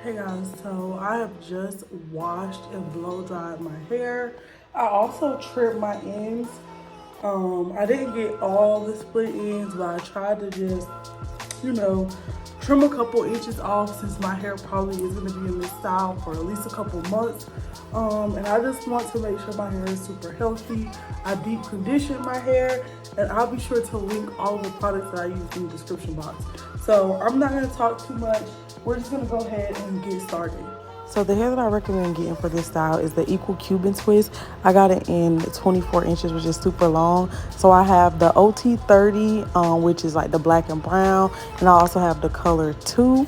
Hey guys, so I have just washed and blow dried my hair. I also trimmed my ends. I didn't get all the split ends, but I tried to just, you know, trim a couple inches off since my hair probably is going to be in this style for at least a couple months. And I just want to make sure my hair is super healthy. I deep conditioned my hair, and I'll be sure to link all the products that I use in the description box. So I'm not going to talk too much. We're just going to go ahead and get started. So the hair that I recommend getting for this style is the Equal Cuban Twist. I got it in 24 inches, which is super long. So I have the OT30, which is like the black and brown. And I also have the color 2.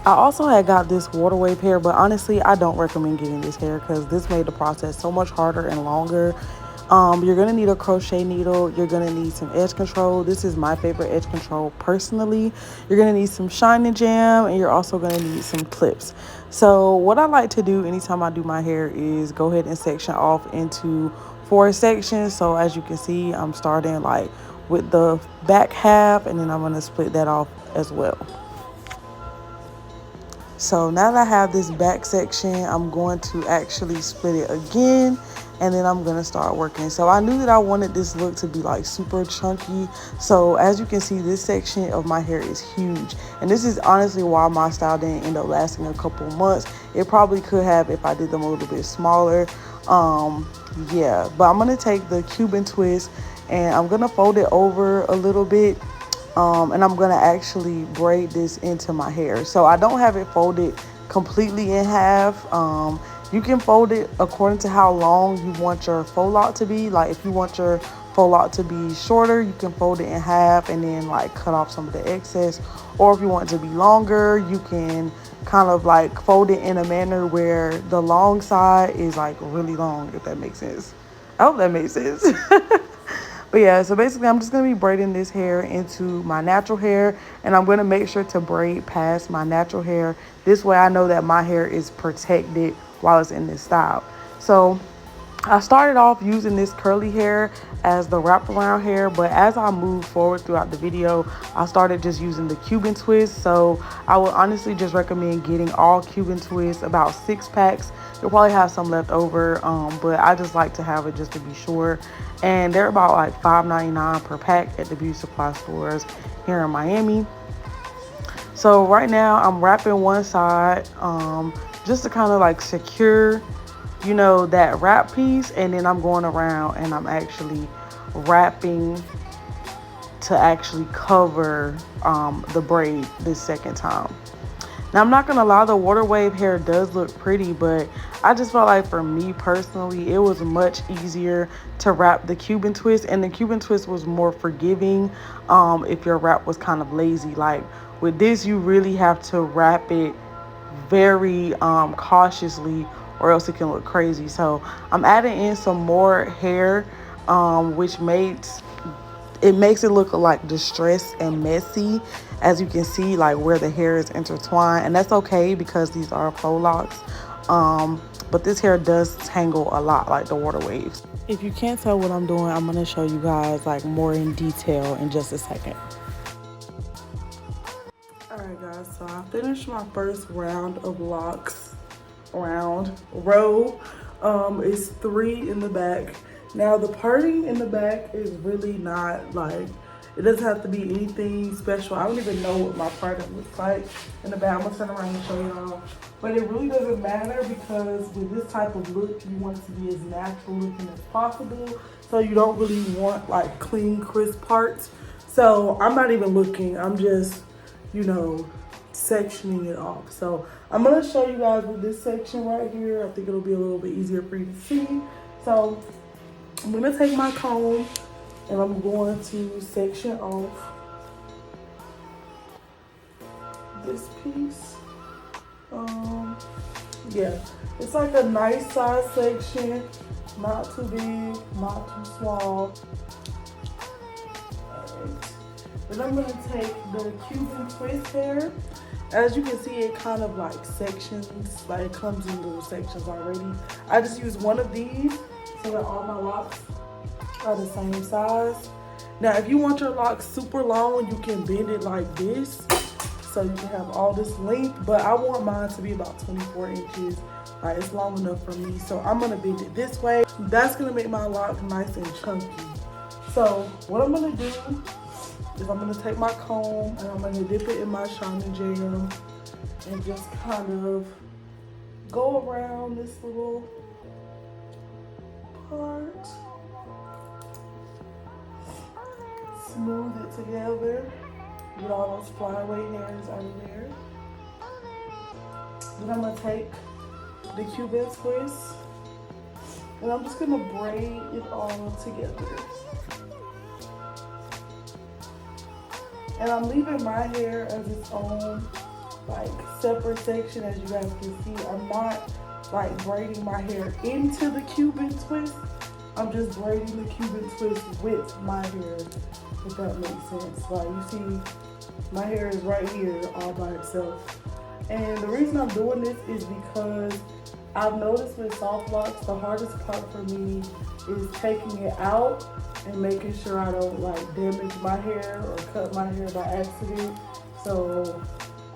I also had got this water wave hair, but honestly, I don't recommend getting this hair because this made the process so much harder and longer. You're going to need a crochet needle. You're going to need some edge control. This is my favorite edge control personally. You're going to need some shine jam, and you're also going to need some clips. So what I like to do anytime I do my hair is go ahead and section off into 4 sections. So as you can see, I'm starting like with the back half, and then I'm going to split that off as well. So now that I have this back section, I'm going to actually split it again, and then I'm going to start working. So I knew that I wanted this look to be like super chunky. So as you can see, this section of my hair is huge. And this is honestly why my style didn't end up lasting a couple months. It probably could have if I did them a little bit smaller. Yeah, but I'm going to take the Cuban twist and I'm going to fold it over a little bit. And I'm gonna actually braid this into my hair. So I don't have it folded completely in half. You can fold it according to how long you want your faux loc to be. Like if you want your faux loc to be shorter, you can fold it in half and then like cut off some of the excess. Or if you want it to be longer, you can kind of like fold it in a manner where the long side is like really long, if that makes sense. I hope that makes sense. But yeah, so basically I'm just going to be braiding this hair into my natural hair, and I'm going to make sure to braid past my natural hair. This way I know that my hair is protected while it's in this style. So I started off using this curly hair as the wraparound hair, but as I moved forward throughout the video, I started just using the Cuban twist. So I would honestly just recommend getting all Cuban twists, about 6 packs. You'll probably have some left over, but I just like to have it just to be sure. And they're about like $5.99 per pack at the beauty supply stores here in Miami. So right now I'm wrapping one side just to kind of like secure, you know, that wrap piece, and then I'm going around and I'm actually wrapping to actually cover the braid this second time. Now I'm not gonna lie, the water wave hair does look pretty, but I just felt like for me personally, it was much easier to wrap the Cuban twist, and the Cuban twist was more forgiving if your wrap was kind of lazy. Like with this, you really have to wrap it very cautiously, or else it can look crazy. So I'm adding in some more hair, which makes it look like distressed and messy, as you can see, like where the hair is intertwined, and that's okay because these are faux locs. But this hair does tangle a lot like the water waves. If you can't tell what I'm doing, I'm going to show you guys like more in detail in just a second. Alright guys, so I finished my first round of locks. Row. It's 3 in the back. Now the parting in the back is really not like, it doesn't have to be anything special. I don't even know what my parting looks like in the back. I'm gonna turn around and show y'all. But it really doesn't matter because with this type of look, you want it to be as natural looking as possible. So you don't really want like clean, crisp parts. So I'm not even looking, I'm just, you know, sectioning it off. So I'm gonna show you guys with this section right here. I think it'll be a little bit easier for you to see. So I'm gonna take my comb and I'm going to section off this piece. Yeah, it's like a nice size section, not too big, not too small. Alright, then I'm gonna take the Cuban twist hair. As you can see, it kind of like sections, like it comes in little sections already. I just use one of these so that all my locks are the same size. Now, if you want your locks super long, you can bend it like this. so you can have all this length, but I want mine to be about 24 inches. Like, it's long enough for me, so I'm gonna bend it this way. That's gonna make my lock nice and chunky. So what I'm gonna do is I'm gonna take my comb and I'm gonna dip it in my Shining Jam and just kind of go around this little part. Smooth it together. Get all those flyaway hairs out of there. Then I'm gonna take the Cuban twist and I'm just gonna braid it all together. And I'm leaving my hair as its own, like, separate section. As you guys can see, I'm not like braiding my hair into the Cuban twist. I'm just braiding the Cuban twist with my hair, if that makes sense. Like, you see, my hair is right here all by itself. And the reason I'm doing this is because I've noticed with soft locks, the hardest part for me is taking it out and making sure I don't like damage my hair or cut my hair by accident. So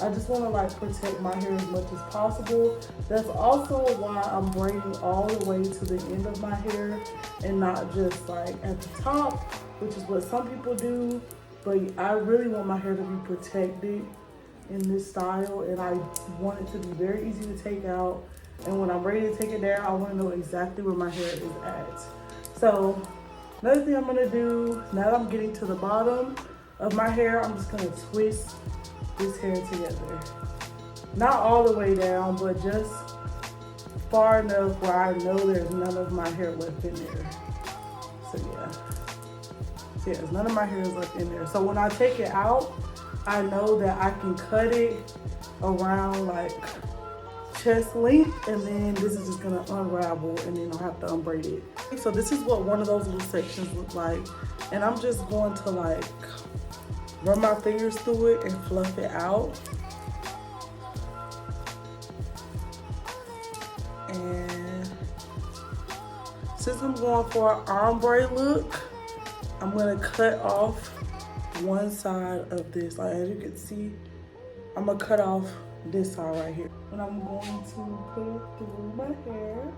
I just want to like protect my hair as much as possible. That's also why I'm braiding all the way to the end of my hair and not just like at the top, which is what some people do. But I really want my hair to be protected in this style, and I want it to be very easy to take out. And when I'm ready to take it down, I want to know exactly where my hair is at. So another thing I'm going to do, now that I'm getting to the bottom of my hair, I'm just going to twist this hair together. Not all the way down, but just far enough where I know there's none of my hair left in there. So yeah. So yes, none of my hair is left in there. So when I take it out, I know that I can cut it around like chest length, and then this is just gonna unravel and then I'll have to unbraid it. So this is what one of those little sections look like. And I'm just going to like run my fingers through it and fluff it out. And since I'm going for an ombre look, I'm gonna cut off one side of this. Like, as you can see, I'm gonna cut off this side right here. And I'm going to put it through my hair.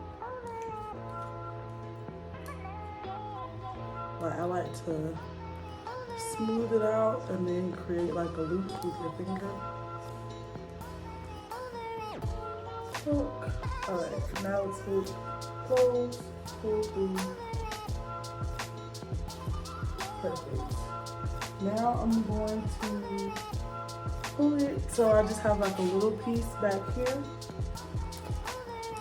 Like, I like to smooth it out and then create like a loop with your finger. Look. Alright, now it's hook, close, pull through. Perfect. Now I'm going to pull it, so I just have like a little piece back here,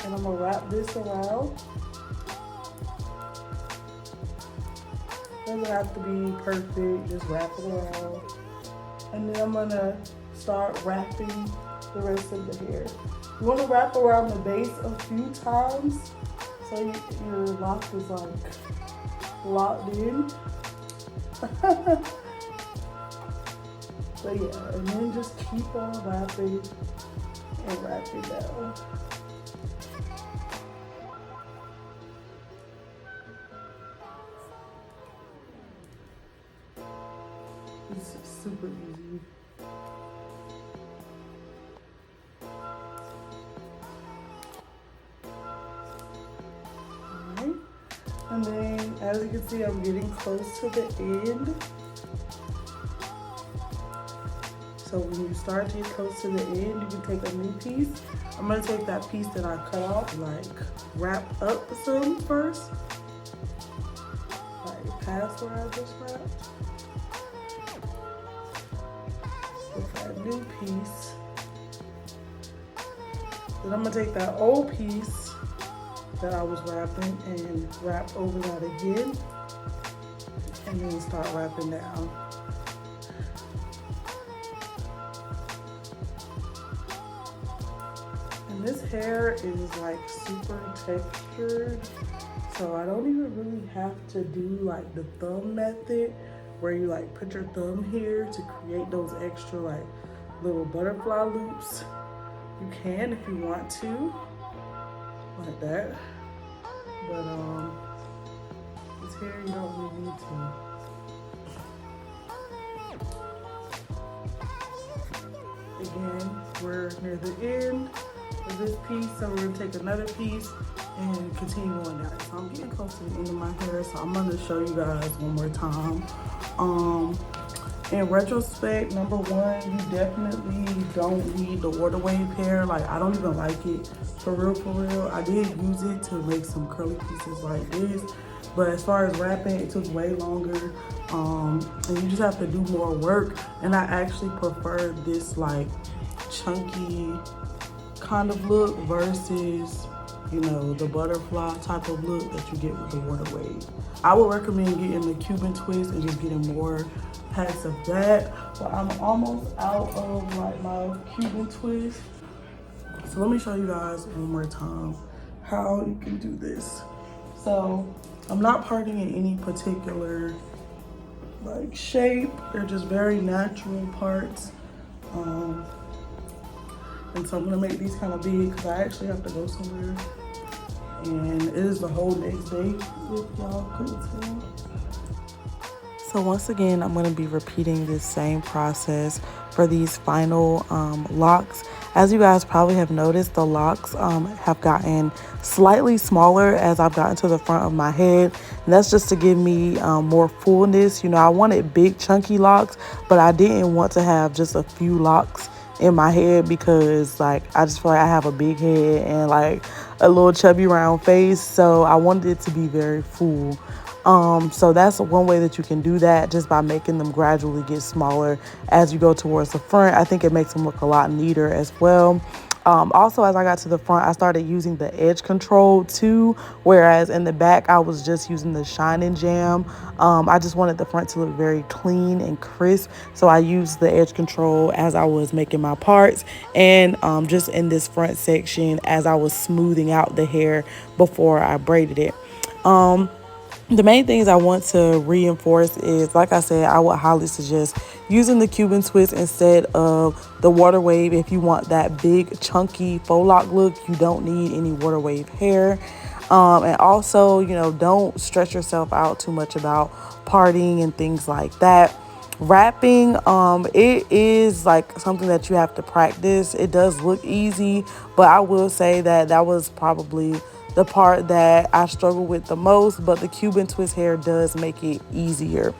and I'm gonna wrap this around. Doesn't have to be perfect, just wrap it around. And then I'm gonna start wrapping the rest of the hair. You wanna wrap around the base a few times so your lock is like locked in. So yeah, and then just keep on wrapping and wrap it down. This is super easy. Alright, and then as you can see, I'm getting close to the end. So when you start to get close to the end, you can take a new piece. I'm gonna take that piece that I cut off, like wrap up some first. Like past where I just wrapped. With that new piece. Then I'm gonna take that old piece that I was wrapping and wrap over that again. And then start wrapping down. This hair is like super textured, so I don't even really have to do like the thumb method where you like put your thumb here to create those extra like little butterfly loops. You can if you want to, like that, but this hair you don't really need to. Again, we're near the end of this piece, so we're gonna take another piece and continue on down. So I'm getting close to the end of my hair, so I'm gonna show you guys one more time. In retrospect, number one, you definitely don't need the water wave hair. Like, I don't even like it, for real, for real. I did use it to make some curly pieces like this, but as far as wrapping, it took way longer. And you just have to do more work. And I actually prefer this like chunky kind of look versus, you know, the butterfly type of look that you get with the water wave. I would recommend getting the Cuban twist and just getting more packs of that. But I'm almost out of like my Cuban twist. So let me show you guys one more time how you can do this. So I'm not parting in any particular like shape. They're just very natural parts. And so I'm gonna make these kind of big because I actually have to go somewhere. And it is the whole next day, if y'all couldn't tell. So once again, I'm gonna be repeating this same process for these final locks. As you guys probably have noticed, the locks have gotten slightly smaller as I've gotten to the front of my head. And that's just to give me more fullness. You know, I wanted big chunky locks, but I didn't want to have just a few locks in my head because like I just feel like I have a big head and like a little chubby round face, so I wanted it to be very full. So that's one way that you can do that, just by making them gradually get smaller as you go towards the front. I think it makes them look a lot neater as well. Also, as I got to the front, I started using the edge control too, whereas in the back I was just using the shine and jam. I just wanted the front to look very clean and crisp, so I used the edge control as I was making my parts, and just in this front section as I was smoothing out the hair before I braided it. The main things I want to reinforce is, like I said, I would highly suggest using the Cuban twist instead of the water wave. If you want that big chunky faux lock look, you don't need any water wave hair. And also, you know, don't stress yourself out too much about parting and things like that. Wrapping, it is like something that you have to practice. It does look easy, but I will say that that was probably the part that I struggle with the most, but the Cuban twist hair does make it easier.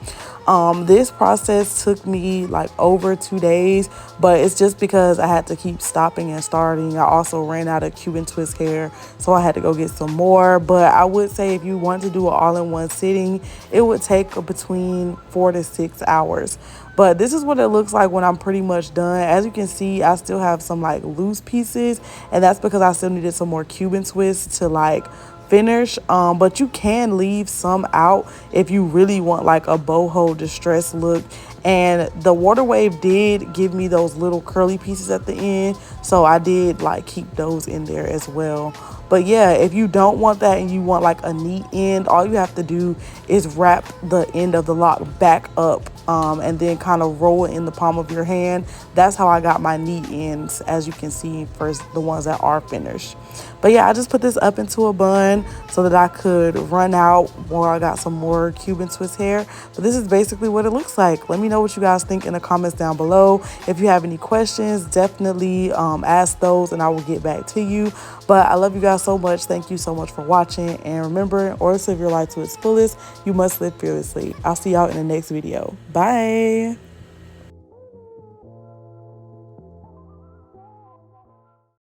This process took me like over 2 days, but it's just because I had to keep stopping and starting. I also ran out of Cuban twist hair, so I had to go get some more. But I would say if you want to do it all in one sitting, it would take between 4 to 6 hours. But this is what it looks like when I'm pretty much done. As you can see, I still have some like loose pieces, and that's because I still needed some more Cuban twists to like finish. But you can leave some out if you really want like a boho distressed look. And the water wave did give me those little curly pieces at the end, so I did like keep those in there as well. But yeah, if you don't want that and you want like a neat end, all you have to do is wrap the end of the lock back up, and then kind of roll it in the palm of your hand. That's how I got my neat ends, as you can see, first the ones that are finished. But yeah, I just put this up into a bun so that I could run out while I got some more Cuban twist hair. But this is basically what it looks like. Let me know what you guys think in the comments down below. If you have any questions, definitely ask those and I will get back to you. But I love you guys so much. Thank you so much for watching. And remember, in order to live your life to its fullest, you must live fearlessly. I'll see y'all in the next video. Bye.